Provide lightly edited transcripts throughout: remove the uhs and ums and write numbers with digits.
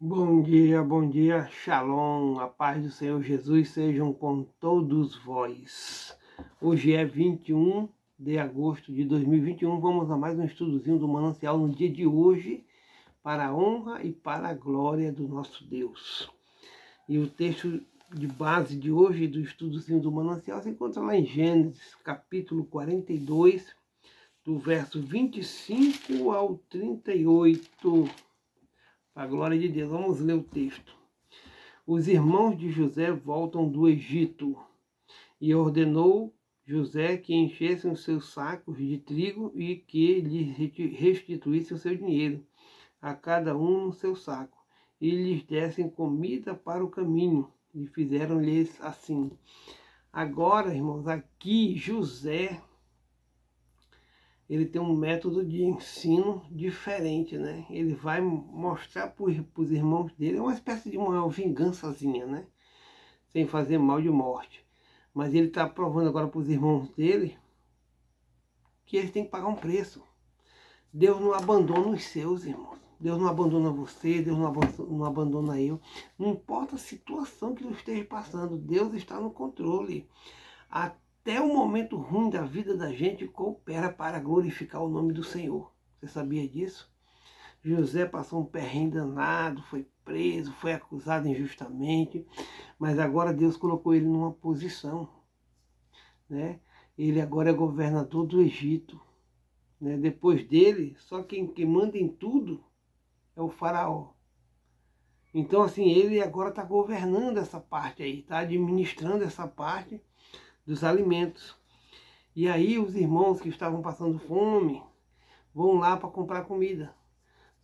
Bom dia, Shalom, a paz do Senhor Jesus sejam com todos vós. Hoje é 21 de agosto de 2021, vamos a mais um estudozinho do Manancial no dia de hoje, para a honra e para a glória do nosso Deus. E o texto de base de hoje do estudozinho do Manancial se encontra lá em Gênesis, capítulo 42, do verso 25 ao 38. Para a glória de Deus, vamos ler o texto. Os irmãos de José voltam do Egito, e ordenou José que enchessem os seus sacos de trigo e que lhes restituíssem o seu dinheiro, a cada um no seu saco, e lhes dessem comida para o caminho, e fizeram-lhes assim. Agora, irmãos, aqui José, ele tem um método de ensino diferente, né? Ele vai mostrar para os irmãos dele, é uma espécie de uma vingançazinha, né? Sem fazer mal de morte. Mas ele está provando agora para os irmãos dele que eles têm que pagar um preço. Deus não abandona os seus, irmãos. Deus não abandona você, Deus não abandona eu. Não importa a situação que eu esteja passando, Deus está no controle. Até o momento ruim da vida da gente coopera para glorificar o nome do Senhor. Você sabia disso? José passou um perrengue danado, foi preso, foi acusado injustamente, mas agora Deus colocou ele numa posição, né? Ele agora é governador do Egito, né? Depois dele, só quem manda em tudo é o faraó. Então, assim, ele agora está governando essa parte aí, está administrando essa parte dos alimentos. E aí os irmãos que estavam passando fome vão lá para comprar comida.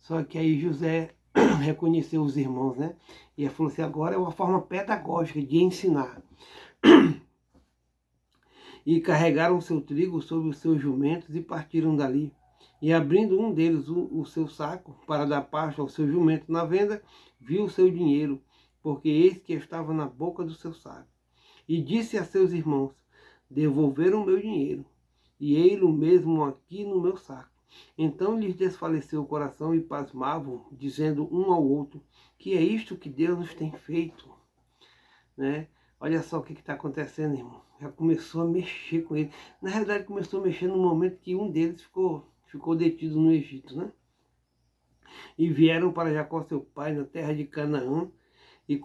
Só que aí José reconheceu os irmãos, né? E ele falou assim, agora é uma forma pedagógica de ensinar. E carregaram seu trigo sobre os seus jumentos e partiram dali. E abrindo um deles o seu saco para dar parte ao seu jumento na venda, viu o seu dinheiro, porque eis que estava na boca do seu saco. E disse a seus irmãos, devolveram o meu dinheiro, e ei-lo mesmo aqui no meu saco. Então lhes desfaleceu o coração e pasmavam, dizendo um ao outro, que é isto que Deus nos tem feito, né? Olha só o que está acontecendo, irmão. Já começou a mexer com ele. Na realidade, começou a mexer no momento que um deles ficou detido no Egito, né? E vieram para Jacó, seu pai, na terra de Canaã, e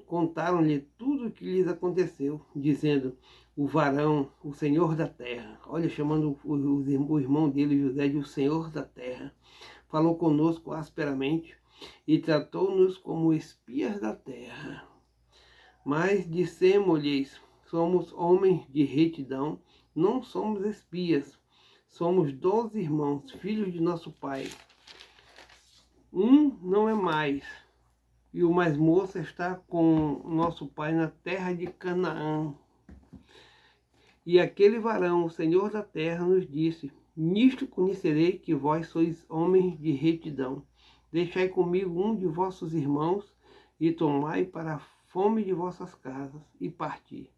contaram-lhe tudo o que lhes aconteceu, dizendo, o varão, o senhor da terra, olha, chamando o irmão dele, José, de o senhor da terra, falou conosco asperamente e tratou-nos como espias da terra. Mas dissemos-lhes, somos homens de retidão, não somos espias, somos 12 irmãos, filhos de nosso pai. Um não é mais, e o mais moço está com nosso pai na terra de Canaã. E aquele varão, o Senhor da terra, nos disse, nisto conhecerei que vós sois homens de retidão. Deixai comigo um de vossos irmãos, e tomai para a fome de vossas casas, e parti.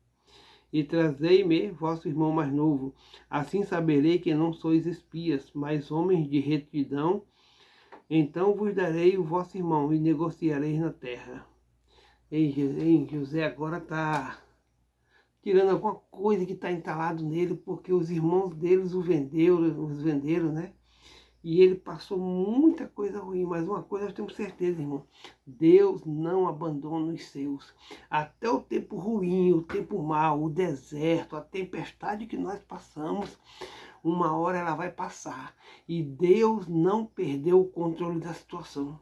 E trazei-me vosso irmão mais novo, assim saberei que não sois espias, mas homens de retidão. Então vos darei o vosso irmão, e negociareis na terra. Ei, José agora está tirando alguma coisa que está entalado nele, porque os irmãos deles os venderam, né? E ele passou muita coisa ruim, mas uma coisa nós temos certeza, irmão. Deus não abandona os seus. Até o tempo ruim, o tempo mau, o deserto, a tempestade que nós passamos, uma hora ela vai passar. E Deus não perdeu o controle da situação.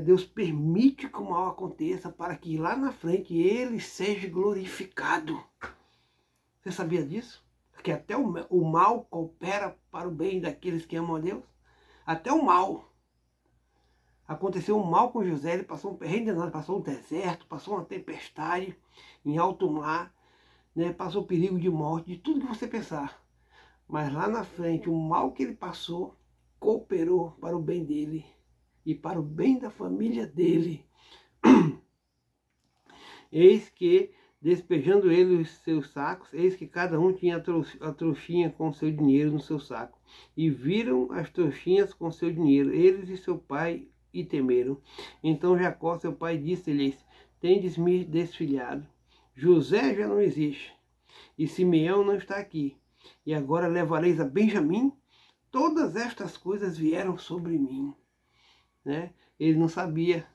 Deus permite que o mal aconteça para que lá na frente ele seja glorificado. Você sabia disso? Que até o mal coopera para o bem daqueles que amam a Deus. Até o mal. Aconteceu um mal com José, ele passou um perrengue danado, passou um deserto, passou uma tempestade em alto mar, né? Passou perigo de morte, de tudo que você pensar. Mas lá na frente, o mal que ele passou cooperou para o bem dele e para o bem da família dele. Eis que, despejando ele os seus sacos, eis que cada um tinha a trouxinha com seu dinheiro no seu saco. E viram as trouxinhas com seu dinheiro, eles e seu pai e temeram. Então Jacó, seu pai, disse-lhes: tendes-me desfilhado. José já não existe, e Simeão não está aqui. E agora levareis a Benjamim? Todas estas coisas vieram sobre mim. Né? Ele não sabia,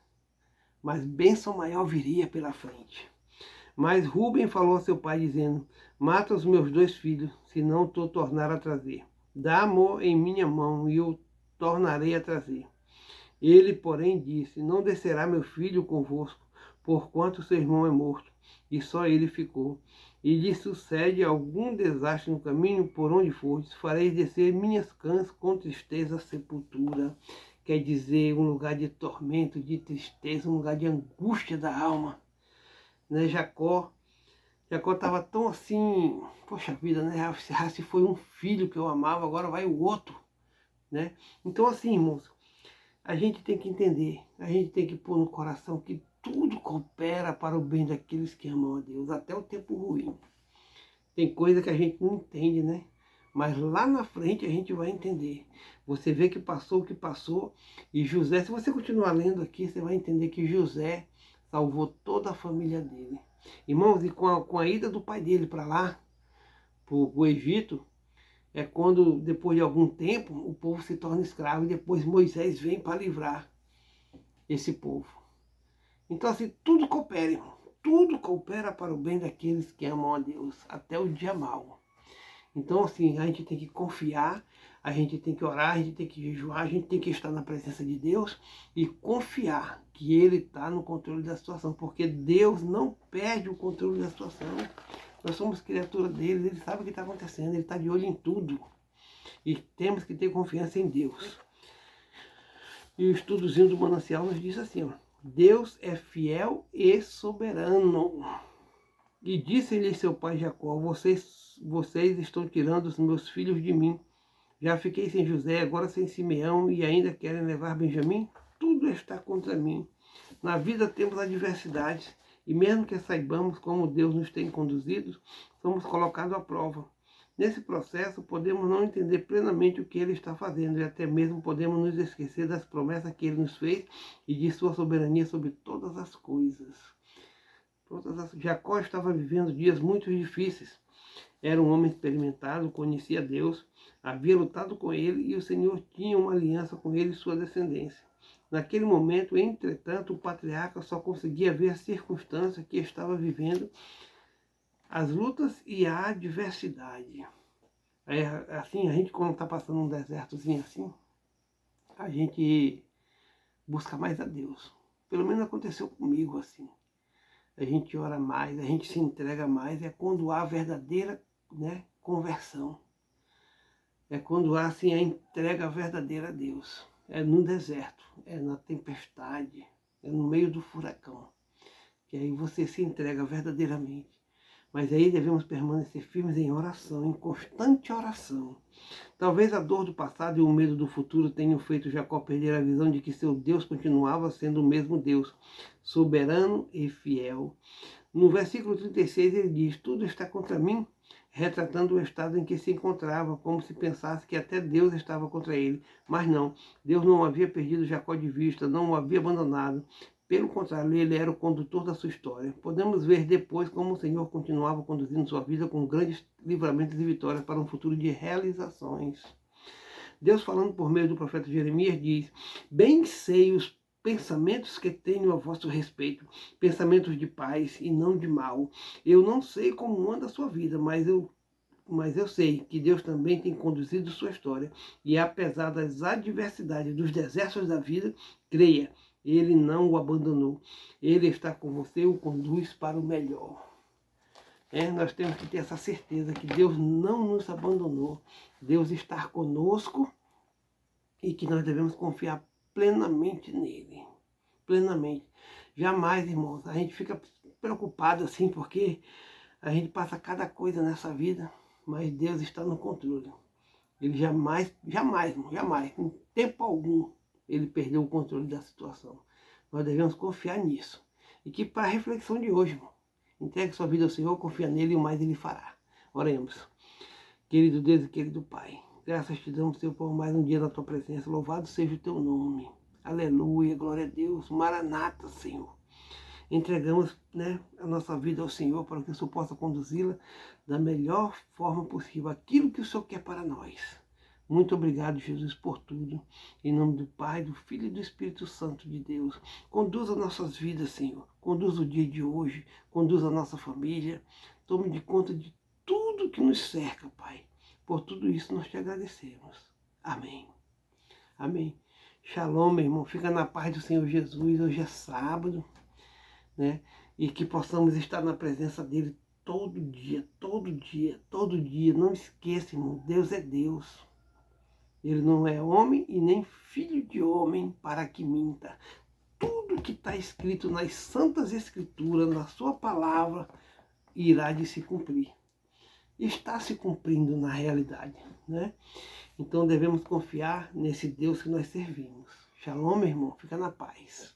mas bênção maior viria pela frente. Mas Rúben falou a seu pai, dizendo: mata os meus 2 filhos, senão te tornar a trazer. Dá-mo em minha mão, e eu tornarei a trazer. Ele, porém, disse: não descerá meu filho convosco, porquanto seu irmão é morto, e só ele ficou. E lhe sucede algum desastre no caminho por onde fordes, fareis descer minhas cãs com tristeza à sepultura. Quer dizer, um lugar de tormento, de tristeza, um lugar de angústia da alma. Né? Jacó estava tão assim, poxa vida, né? Se foi um filho que eu amava, agora vai o outro. Né? Então assim, irmãos, a gente tem que entender, a gente tem que pôr no coração que tudo coopera para o bem daqueles que amam a Deus, até o tempo ruim. Tem coisa que a gente não entende, né? Mas lá na frente a gente vai entender. Você vê que passou o que passou, e José, se você continuar lendo aqui, você vai entender que José salvou toda a família dele. Irmãos, e com a ida do pai dele para lá, para o Egito, é quando, depois de algum tempo, o povo se torna escravo, e depois Moisés vem para livrar esse povo. Então, assim, tudo coopera, irmão. Tudo coopera para o bem daqueles que amam a Deus, até o dia mau. Então, assim, a gente tem que confiar, a gente tem que orar, a gente tem que jejuar, a gente tem que estar na presença de Deus e confiar que Ele está no controle da situação, porque Deus não perde o controle da situação. Nós somos criatura dele, Ele sabe o que está acontecendo, Ele está de olho em tudo. E temos que ter confiança em Deus. E o estudozinho do Manancial nos diz assim, ó: Deus é fiel e soberano. E disse-lhe seu pai Jacó: vocês estão tirando os meus filhos de mim. Já fiquei sem José, agora sem Simeão, e ainda querem levar Benjamim? Tudo está contra mim. Na vida temos adversidades, e mesmo que saibamos como Deus nos tem conduzido, somos colocados à prova. Nesse processo, podemos não entender plenamente o que Ele está fazendo, e até mesmo podemos nos esquecer das promessas que Ele nos fez e de sua soberania sobre todas as coisas. Jacó estava vivendo dias muito difíceis. Era um homem experimentado, conhecia Deus, havia lutado com ele, e o Senhor tinha uma aliança com ele e sua descendência. Naquele momento, entretanto, o patriarca só conseguia ver a circunstância que estava vivendo, as lutas e a adversidade. Assim, a gente, quando está passando um desertozinho assim, a gente busca mais a Deus. Pelo menos aconteceu comigo assim. A gente ora mais, a gente se entrega mais, é quando há verdadeira, né, conversão. É quando há assim a entrega verdadeira a Deus. É no deserto, é na tempestade, é no meio do furacão. Que aí você se entrega verdadeiramente. Mas aí devemos permanecer firmes em oração, em constante oração. Talvez a dor do passado e o medo do futuro tenham feito Jacó perder a visão de que seu Deus continuava sendo o mesmo Deus, soberano e fiel. No versículo 36 ele diz: tudo está contra mim, retratando o estado em que se encontrava, como se pensasse que até Deus estava contra ele. Mas não, Deus não havia perdido Jacó de vista, não o havia abandonado. Pelo contrário, ele era o condutor da sua história. Podemos ver depois como o Senhor continuava conduzindo sua vida com grandes livramentos e vitórias para um futuro de realizações. Deus, falando por meio do profeta Jeremias, diz: bem sei os pensamentos que tenho a vosso respeito, pensamentos de paz e não de mal. Eu não sei como anda a sua vida, mas eu sei que Deus também tem conduzido sua história. E apesar das adversidades, dos desertos da vida, creia, Ele não o abandonou. Ele está com você e o conduz para o melhor. Nós temos que ter essa certeza que Deus não nos abandonou. Deus está conosco e que nós devemos confiar plenamente nele. Plenamente. Jamais, irmãos, a gente fica preocupado assim porque a gente passa cada coisa nessa vida, mas Deus está no controle. Ele jamais, em tempo algum, ele perdeu o controle da situação. Nós devemos confiar nisso. E que para a reflexão de hoje, irmão, entregue sua vida ao Senhor, confia nele e o mais ele fará. Oremos. Querido Deus e querido Pai, graças te damos, Senhor, por mais um dia na tua presença. Louvado seja o teu nome. Aleluia, glória a Deus. Maranata, Senhor. Entregamos, né, a nossa vida ao Senhor para que o Senhor possa conduzi-la da melhor forma possível, aquilo que o Senhor quer para nós. Muito obrigado, Jesus, por tudo. Em nome do Pai, do Filho e do Espírito Santo de Deus. Conduza nossas vidas, Senhor. Conduza o dia de hoje. Conduza a nossa família. Tome de conta de tudo que nos cerca, Pai. Por tudo isso nós te agradecemos. Amém. Amém. Shalom, meu irmão. Fica na paz do Senhor Jesus. Hoje é sábado, né? E que possamos estar na presença dele todo dia, todo dia, todo dia. Não esqueça, irmão. Deus é Deus. Ele não é homem e nem filho de homem para que minta. Tudo que está escrito nas Santas Escrituras, na sua palavra, irá de se cumprir. Está se cumprindo na realidade, né? Então devemos confiar nesse Deus que nós servimos. Shalom, meu irmão. Fica na paz.